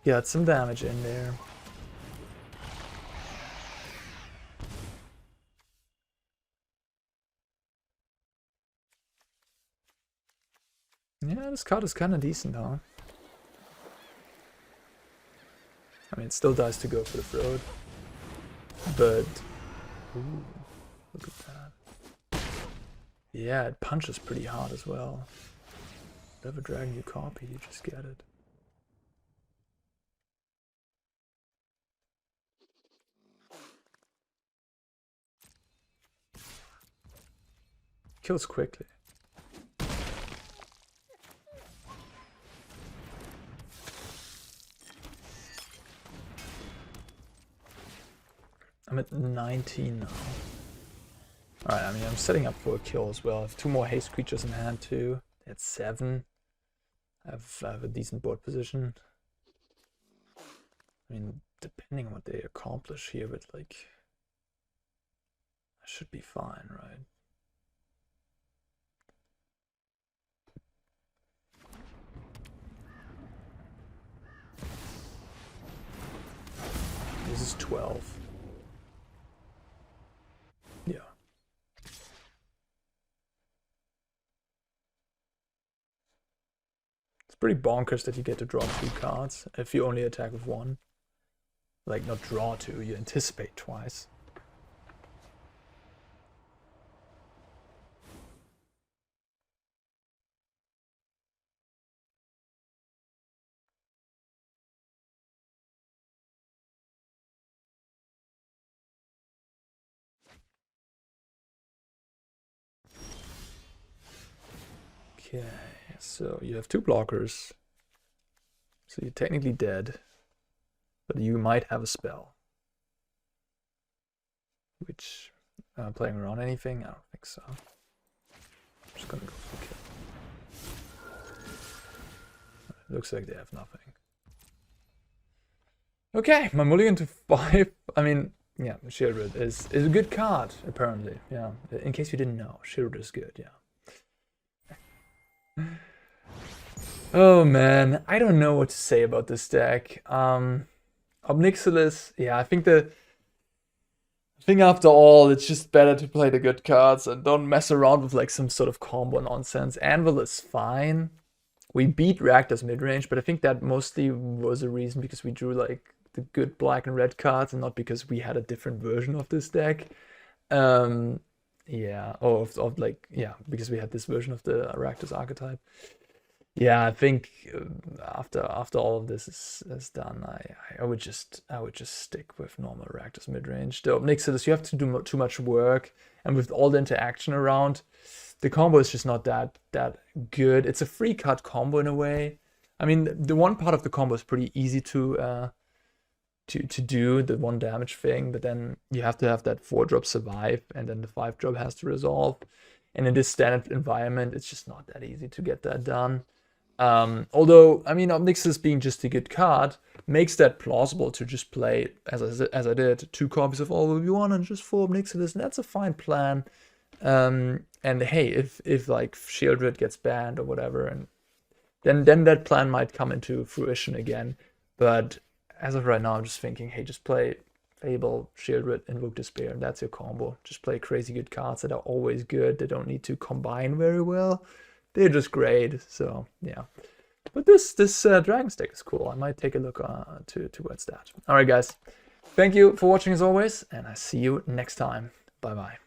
Got some damage in there. Yeah, this card is kind of decent, huh? I mean, it still dies to go for the throat. But... Ooh, look at that. Yeah, it punches pretty hard as well. Whatever dragon you copy, you just get it. Kills quickly. I'm at 19 now. Alright, I mean, I'm setting up for a kill as well. I have 2 more haste creatures in hand too. That's 7. I have a decent board position. I mean, depending on what they accomplish here, but like... I should be fine, right? This is 12. Yeah. It's pretty bonkers that you get to draw 2 cards if you only attack with 1. Like, not draw 2, you anticipate twice. Okay, so you have 2 blockers. So you're technically dead. But you might have a spell. Which, playing around anything? I don't think so. I'm just gonna go for kill. Looks like they have nothing. Okay, my mulligan to 5. I mean, yeah, Sheoldred is a good card, apparently. Yeah, in case you didn't know, Sheoldred is good, yeah. Oh man, I don't know what to say about this deck. Ob Nixilis, yeah, I think after all, it's just better to play the good cards and don't mess around with like some sort of combo nonsense. Anvil is fine. We beat Rakdos midrange, but I think that mostly was a reason because we drew like the good black and red cards and not because we had a different version of this deck. Yeah, or of like, yeah, because we had this version of the Rakdos archetype. Yeah, I think after all of this is done, I would just stick with normal Rakdos midrange. The Ob Nixilis, you have to do too much work, and with all the interaction around, the combo is just not that good. It's a free cut combo in a way. I mean, the one part of the combo is pretty easy to do, the 1 damage thing, but then you have to have that 4-drop survive, and then the 5-drop has to resolve. And in this standard environment, it's just not that easy to get that done. Although, I mean, Ob Nixilis being just a good card makes that plausible to just play, as I did, 2 copies of all of you want and just 4 Ob Nixilis, and that's a fine plan. And hey, if like Sheoldred gets banned or whatever, and then that plan might come into fruition again. But as of right now, I'm just thinking, hey, just play Fable, Sheoldred, Invoke Despair, and that's your combo. Just play crazy good cards that are always good. They don't need to combine very well. They're just great. So yeah. But this dragon deck is cool. I might take a look towards that. All right, guys. Thank you for watching as always, and I see you next time. Bye bye.